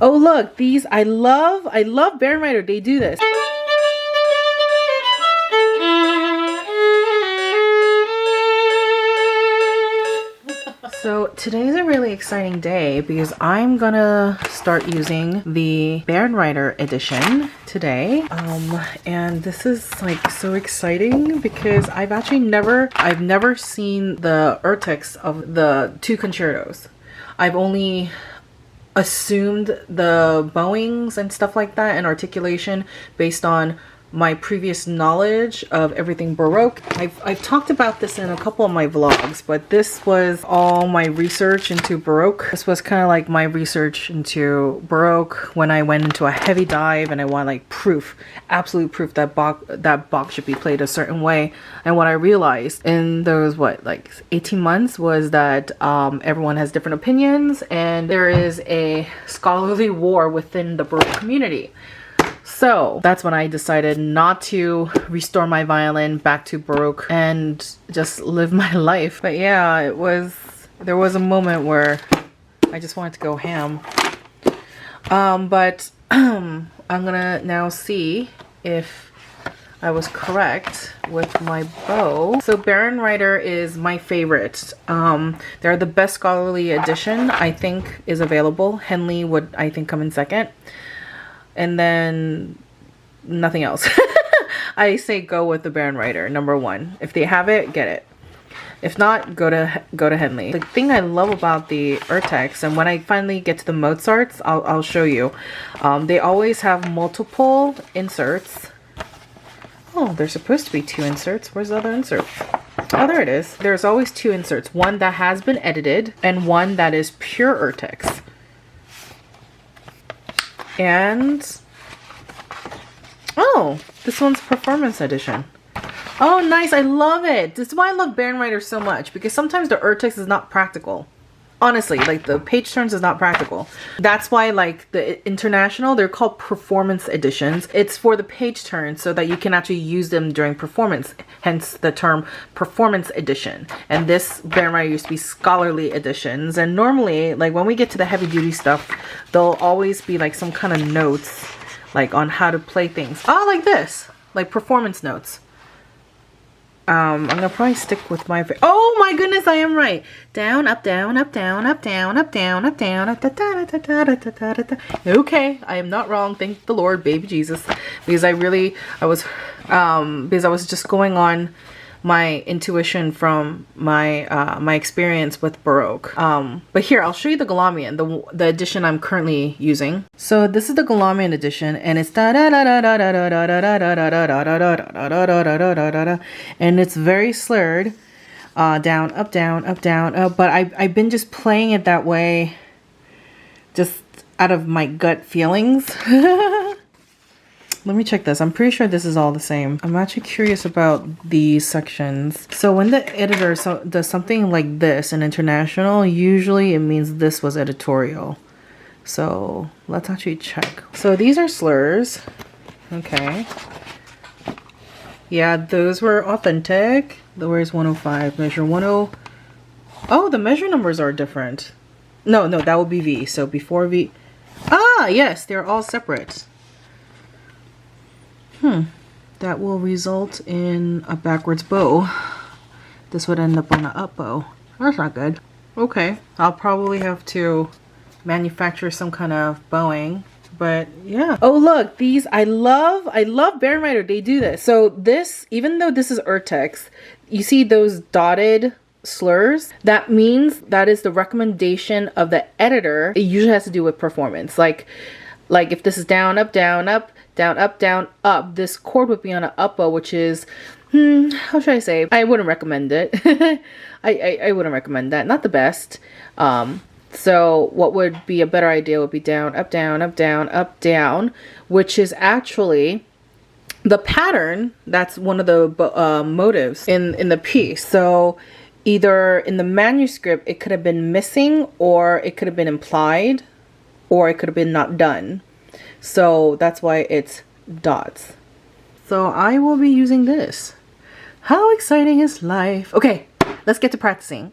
Oh look, these I love Bernreiter. They do this. So today's a really exciting day because I'm gonna start using the Bernreiter edition today. And this is like so exciting because I've never seen the urtext of the two concertos. I've only assumed the bowings and stuff like that and articulation based on my previous knowledge of everything Baroque. I've talked about this in a couple of my vlogs, but this was all my research into Baroque. This was kind of like my research into Baroque when I went into a heavy dive and I want like proof, absolute proof that Bach should be played a certain way. And what I realized in those, like 18 months was that everyone has different opinions and there is a scholarly war within the Baroque community. So that's when I decided not to restore my violin back to Baroque and just live my life. But yeah, there was a moment where I just wanted to go ham. But I'm gonna now see if I was correct with my bow. So Bernreiter is my favorite. They're the best scholarly edition I think is available. Henley would I think come in second. And then nothing else. I say go with the Bernreiter, number one. If they have it, get it. If not, go to Henley. The thing I love about the urtext, and when I finally get to the Mozarts, I'll show you. They always have multiple inserts. Oh, there's supposed to be two inserts. Where's the other insert? Oh, there it is. There's always two inserts. One that has been edited and one that is pure urtext. And oh, this one's performance edition. Oh, nice. I love it. This is why I love Bernreiter so much, because sometimes the urtext is not practical. Honestly, like the page turns is not practical. That's why like the international, they're called performance editions. It's for the page turns so that you can actually use them during performance, hence the term performance edition. And this Bernreiter used to be scholarly editions. And normally, like when we get to the heavy duty stuff, there'll always be like some kind of notes like on how to play things. Oh, like this, like performance notes. I'm gonna probably stick with my, oh my goodness, I am right. Down, up, down, up, down, up, down, up, down, up, down, up, da, da, da, da, da, da, da, da. Okay, I am not wrong. Thank the Lord, baby Jesus, because I was just going on my intuition from my my experience with Baroque. But here I'll show you the Galamian, the edition I'm currently using. So this is the Galamian edition, and it's da da da da da da da da da da da da da da da da da, and it's very slurred, down, up, down, up, down, up. But I've been just playing it that way, just out of my gut feelings. Let me check this. I'm pretty sure this is all the same. I'm actually curious about these sections. So when the editor does something like this in international, usually it means this was editorial. So let's actually check. So these are slurs. Okay. Yeah, those were authentic. Where's 105? Measure 10. Oh, the measure numbers are different. No, that would be V. So before V. Ah, yes, they're all separate. That will result in a backwards bow. This would end up on an up bow. That's not good. Okay, I'll probably have to manufacture some kind of bowing, but yeah. Oh look, these I love Bernreiter. They do this. So this, even though this is urtext, you see those dotted slurs? That means that is the recommendation of the editor. It usually has to do with performance. Like if this is down, up, down, up, down, up, down, up, this chord would be on an up bow, which is, how should I say? I wouldn't recommend it. I wouldn't recommend that. Not the best. So what would be a better idea would be down, up, down, up, down, up, down, which is actually the pattern. That's one of the motives in the piece. So either in the manuscript, it could have been missing, or it could have been implied, or it could have been not done. So that's why it's dots. So I will be using this. How exciting is life? Okay, let's get to practicing.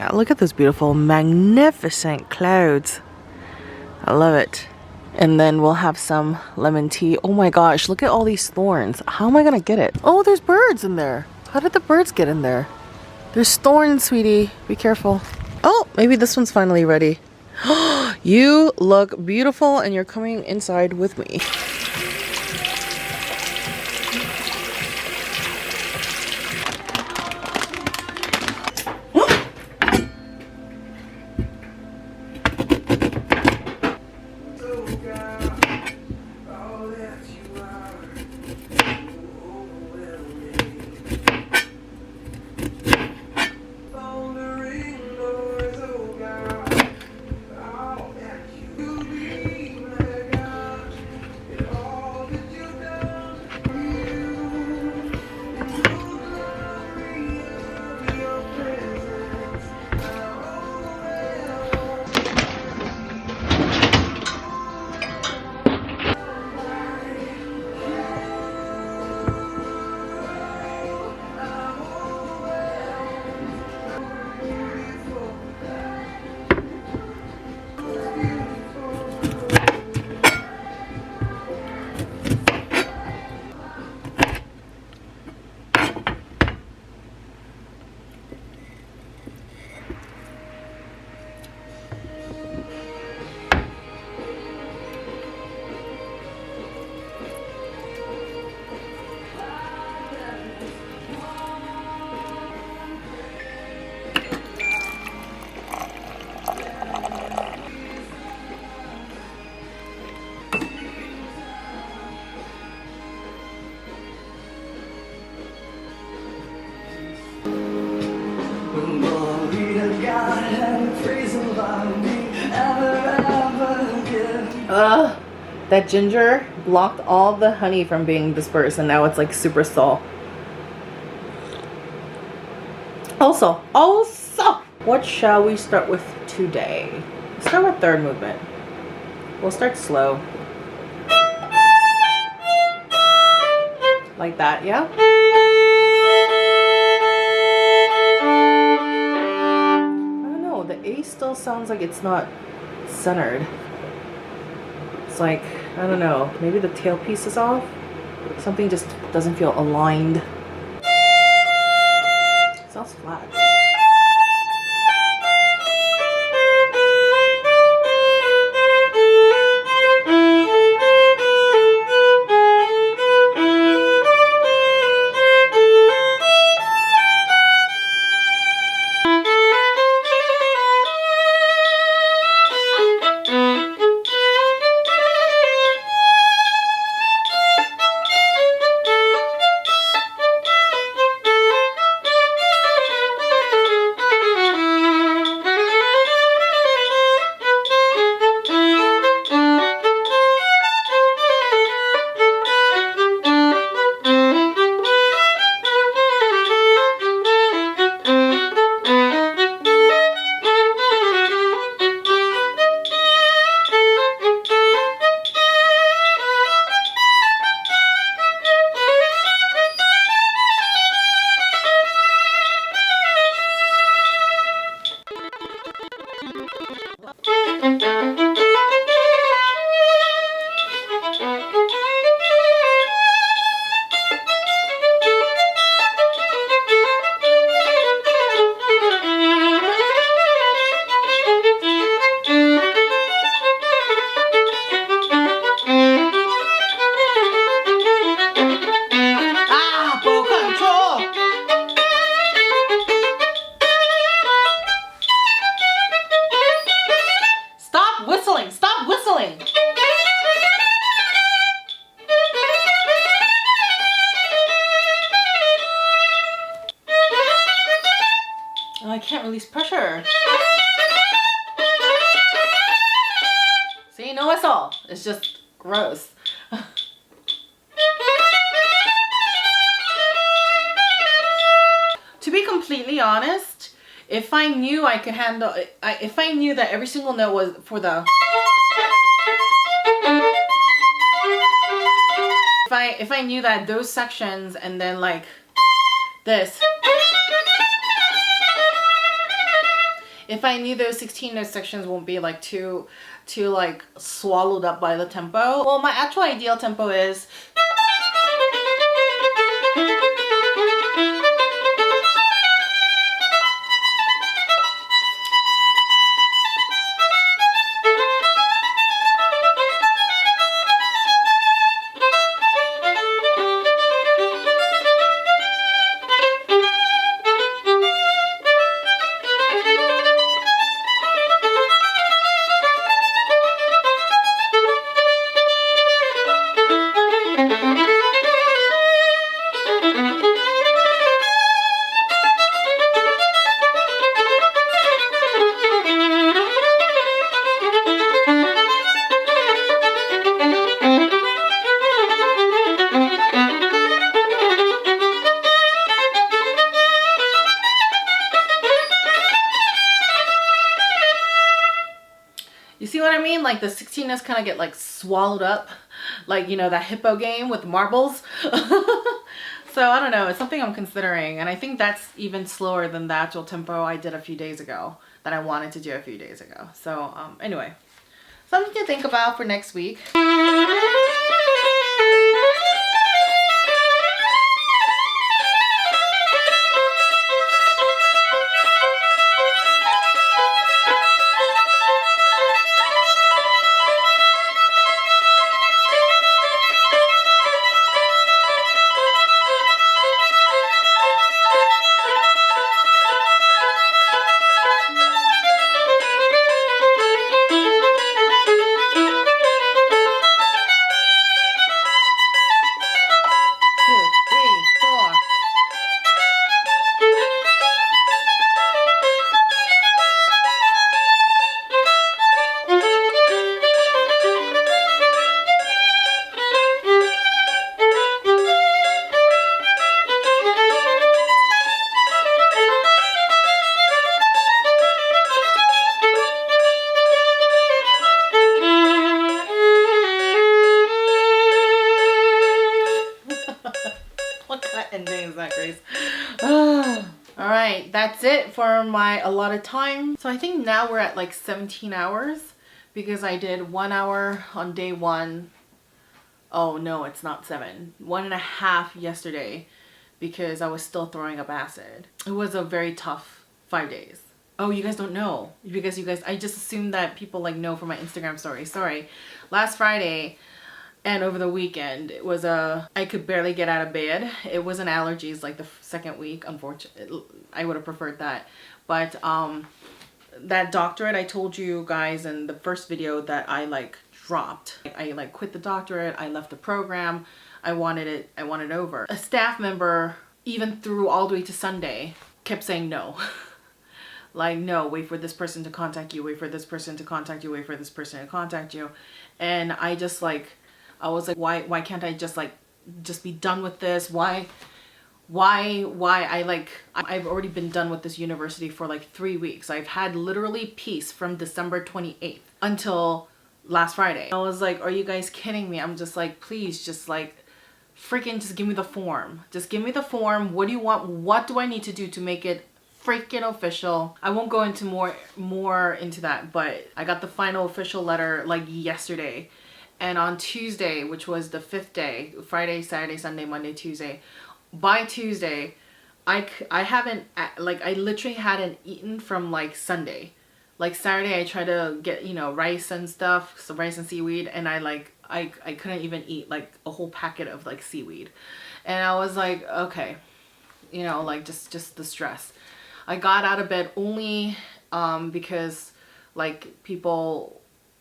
Yeah, look at those beautiful, magnificent clouds. I love it. And then we'll have some lemon tea. Oh my gosh, look at all these thorns. How am I gonna get it? Oh, there's birds in there. How did the birds get in there? There's thorns, sweetie. Be careful. Oh, maybe this one's finally ready. You look beautiful and you're coming inside with me. That ginger blocked all the honey from being dispersed, and now it's like super salt. Also, what shall we start with today? Let's start with third movement. We'll start slow. Like that, yeah? I don't know, the A still sounds like it's not centered. It's like, I don't know, maybe the tailpiece is off. Something just doesn't feel aligned. It sounds flat. I can't release pressure. See, no whistle. It's just gross. To be completely honest, if I knew I could handle, if I knew that every single note was for the, if I knew that those sections and then like this, if I knew those 16 note sections won't be like too like swallowed up by the tempo. Well, my actual ideal tempo is like the 16 notes kind of get like swallowed up, like, you know, that hippo game with marbles. So I don't know, it's something I'm considering, and I think that's even slower than the actual tempo I did a few days ago, that I wanted to do a few days ago. So anyway, something to think about for next week. Alright, that's it for my allotted time. So I think now we're at like 17 hours because I did 1 hour on day 1. Oh no, it's not 7. 1.5 yesterday because I was still throwing up acid. It was a very tough 5 days. Oh, you guys don't know because you guys, I just assumed that people like know from my Instagram story. Sorry. Last Friday and over the weekend, it was I could barely get out of bed. It wasn't allergies like the second week, unfortunately. I would have preferred that. But that doctorate I told you guys in the first video that I like dropped. I like quit the doctorate. I left the program. I wanted it over. A staff member, even through all the way to Sunday, kept saying no. Like, no, wait for this person to contact you, wait for this person to contact you, wait for this person to contact you. And I just like, I was like, why can't I just like, just be done with this? Why I've already been done with this university for like 3 weeks. I've had literally peace from December 28th until last Friday. I was like, are you guys kidding me? I'm just like, please just like, freaking just give me the form. Just give me the form. What do you want? What do I need to do to make it freaking official? I won't go into more into that, but I got the final official letter like yesterday. And on Tuesday, which was the 5th day, Friday, Saturday, Sunday, Monday, Tuesday, by Tuesday, I haven't, like, I literally hadn't eaten from like Sunday. Like Saturday, I tried to get, you know, rice and stuff, so rice and seaweed, and I couldn't even eat like a whole packet of like seaweed. And I was like, okay, you know, like just the stress. I got out of bed only because like people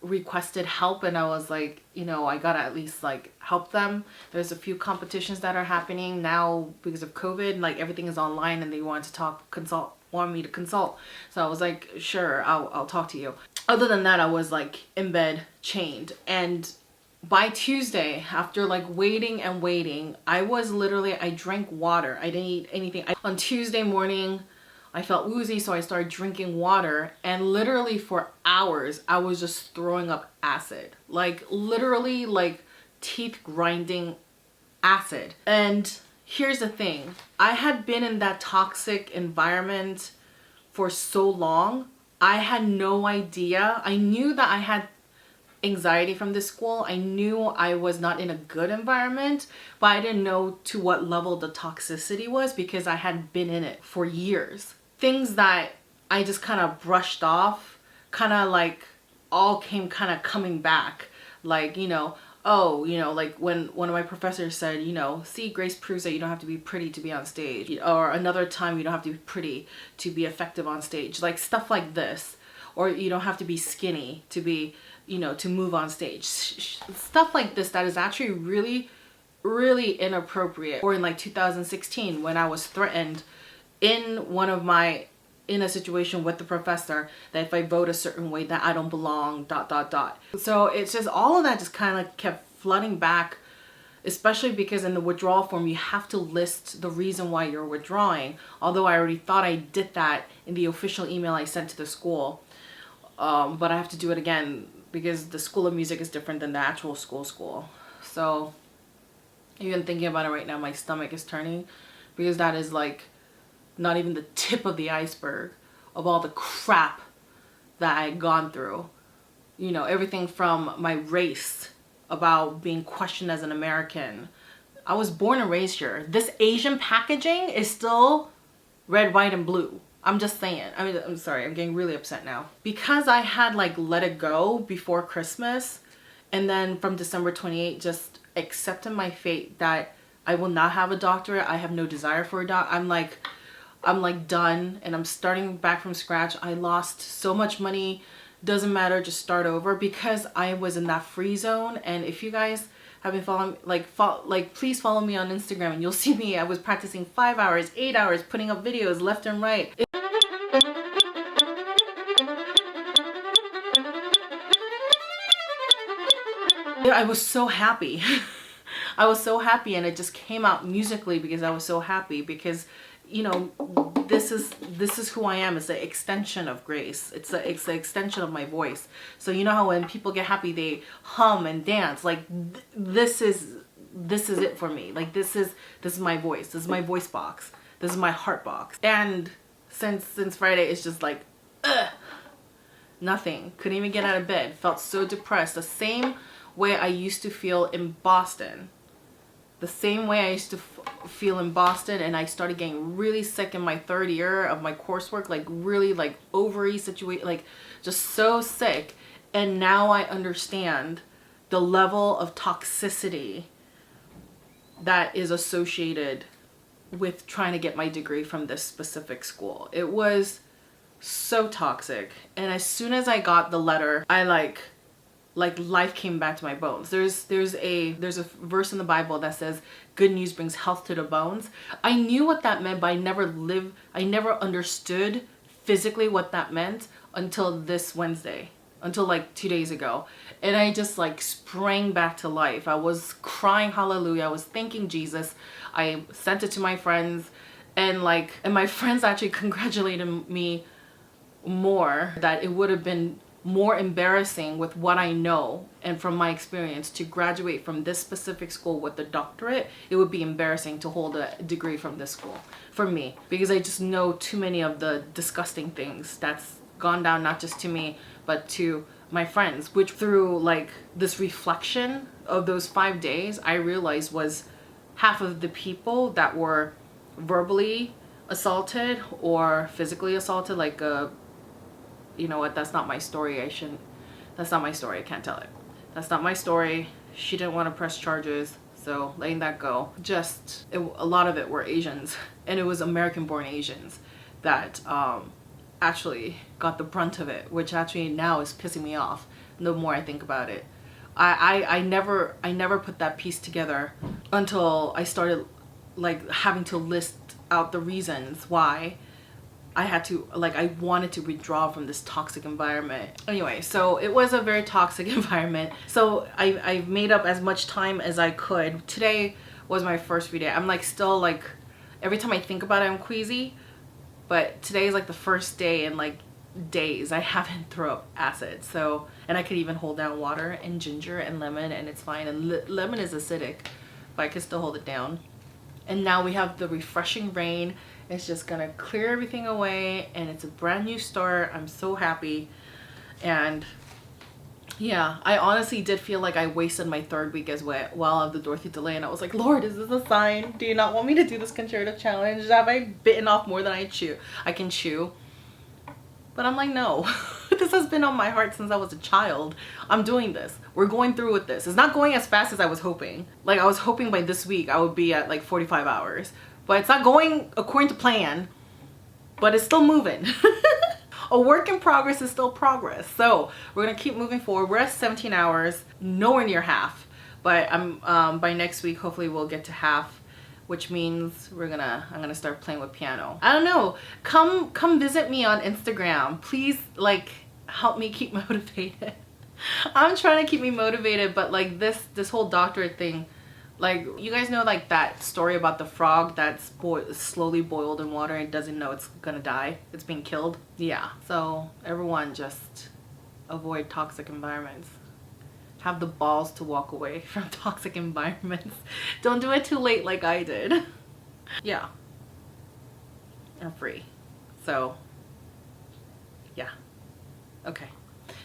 requested help, and I was like, you know, I gotta at least like help them. There's a few competitions that are happening now because of COVID, like everything is online, and they want me to consult. So I was like, sure, I'll talk to you. Other than that, I was like in bed chained. And by Tuesday, after like waiting and waiting, I drank water. I didn't eat anything. On Tuesday morning, I felt woozy, so I started drinking water, and literally for hours, I was just throwing up acid. Like literally like teeth grinding acid. And here's the thing. I had been in that toxic environment for so long. I had no idea. I knew that I had anxiety from this school. I knew I was not in a good environment, but I didn't know to what level the toxicity was because I had been in it for years. Things that I just kind of brushed off, kind of like all came kind of coming back. Like, you know, oh, you know, like when one of my professors said, you know, see, Grace proves that you don't have to be pretty to be on stage. Or another time, you don't have to be pretty to be effective on stage. Like stuff like this. Or you don't have to be skinny to be, you know, to move on stage. Stuff like this that is actually really, really inappropriate. Or in like 2016 when I was threatened in a situation with the professor that if I vote a certain way that I don't belong, ... So it's just all of that just kind of kept flooding back, especially because in the withdrawal form you have to list the reason why you're withdrawing. Although I already thought I did that in the official email I sent to the school. But I have to do it again because the School of Music is different than the actual school. So even thinking about it right now, my stomach is turning because that is like not even the tip of the iceberg of all the crap that I had gone through. You know, everything from my race, about being questioned as an American. I was born and raised here. This Asian packaging is still red, white, and blue. I'm just saying. I mean, I'm sorry, I'm getting really upset now. Because I had like let it go before Christmas, and then from December 28th, just accepted my fate that I will not have a doctorate. I have no desire for a doc. I'm like done, and I'm starting back from scratch. I lost so much money. Doesn't matter, just start over, because I was in that free zone. And if you guys have been following, please follow me on Instagram and you'll see me. I was practicing 5 hours, 8 hours, putting up videos left and right. I was so happy. I was so happy, and it just came out musically because I was so happy, because, you know, this is who I am. It's the extension of Grace. It's the extension of my voice. So you know how when people get happy they hum and dance, like this is it for me. Like this is my voice. This is my voice box. This is my heart box. And since Friday, it's just like nothing. Couldn't even get out of bed. Felt so depressed. The same way I used to feel in Boston. The same way I used to feel in Boston, and I started getting really sick in my third year of my coursework, like really like ovary situation, like just so sick. And now I understand the level of toxicity that is associated with trying to get my degree from this specific school. It was so toxic. And as soon as I got the letter, I like life came back to my bones. There's a verse in the Bible that says good news brings health to the bones. I knew what that meant, but I never understood physically what that meant until this Wednesday, until like 2 days ago. And I just like sprang back to life. I was crying hallelujah. I was thanking Jesus. I sent it to my friends, and my friends actually congratulated me more, that it would have been more embarrassing with what I know and from my experience to graduate from this specific school with a doctorate. It would be embarrassing to hold a degree from this school for me, because I just know too many of the disgusting things that's gone down, not just to me but to my friends, which through like this reflection of those 5 days I realized was half of the people that were verbally assaulted or physically assaulted, like you know what, that's not my story. That's not my story. I can't tell it. That's not my story. She didn't want to press charges, so letting that go. A lot of it were Asians, and it was American-born Asians that actually got the brunt of it, which actually now is pissing me off the more I think about it. I never put that piece together until I started like having to list out the reasons why I wanted to withdraw from this toxic environment. Anyway, so it was a very toxic environment. So I made up as much time as I could. Today was my first free day. I'm like still like, every time I think about it, I'm queasy. But today is like the first day in like days I haven't thrown up acid. So, and I could even hold down water and ginger and lemon, and it's fine. And lemon is acidic, but I can still hold it down. And now we have the refreshing rain. It's just gonna clear everything away, and it's a brand new start. I'm so happy. And yeah, I honestly did feel like I wasted my 3rd week as well of the Dorothy delay, and I was like, Lord, is this a sign? Do you not want me to do this concerto challenge? Have I bitten off more than I can chew? But I'm like, no. This has been on my heart since I was a child. I'm doing this. We're going through with this. It's not going as fast as I was hoping. Like, I was hoping by this week I would be at like 45 hours. But it's not going according to plan. But it's still moving. A work in progress is still progress. So we're gonna keep moving forward. We're at 17 hours, nowhere near half. But by next week, hopefully we'll get to half, which means I'm gonna start playing with piano. I don't know. Come visit me on Instagram. Please, like, help me keep motivated. I'm trying to keep me motivated, but like this whole doctorate thing, like, you guys know, like, that story about the frog that's slowly boiled in water and doesn't know it's gonna die. It's being killed. Yeah. So everyone just avoid toxic environments. Have the balls to walk away from toxic environments. Don't do it too late like I did. Yeah. I'm free. So, yeah. Okay.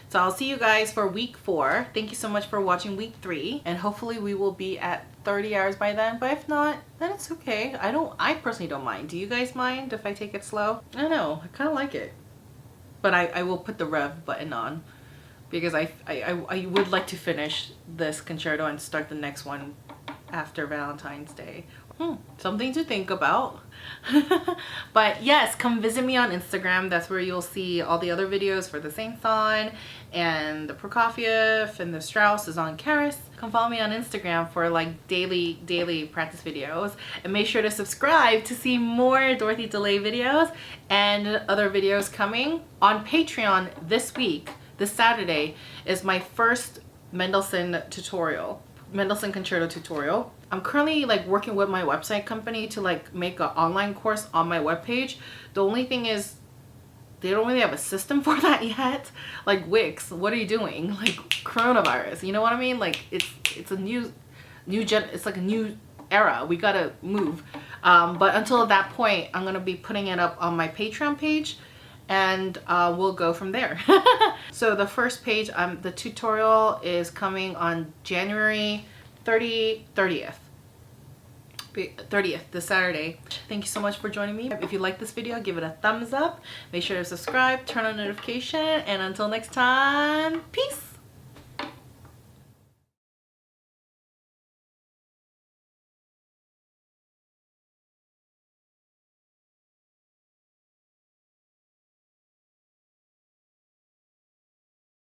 So I'll see you guys for week 4. Thank you so much for watching week 3. And hopefully we will be at 30 hours by then. But if not, then it's okay. I personally don't mind. Do you guys mind if I take it slow? I don't know. I kind of like it. But I will put the rev button on, because I would like to finish this concerto and start the next one after Valentine's Day. Something to think about. But yes, come visit me on Instagram. That's where you'll see all the other videos for the Saint-Saëns and the Prokofiev, and the Strauss is on Karis. Come follow me on Instagram for like daily practice videos, and make sure to subscribe to see more Dorothy delay videos and other videos coming. On Patreon this week, this Saturday, is my first Mendelssohn Concerto tutorial. I'm currently like working with my website company to like make an online course on my webpage. The only thing is, they don't really have a system for that yet. Like, Wix, what are you doing? Like, coronavirus, you know what I mean? Like, it's a new it's like a new era. We gotta move. But until that point, I'm gonna be putting it up on my Patreon page, and we'll go from there. So the first page, the tutorial is coming on January 30th, this Saturday. Thank you so much for joining me. If you like this video, give it a thumbs up. Make sure to subscribe, turn on notification, and until next time, peace.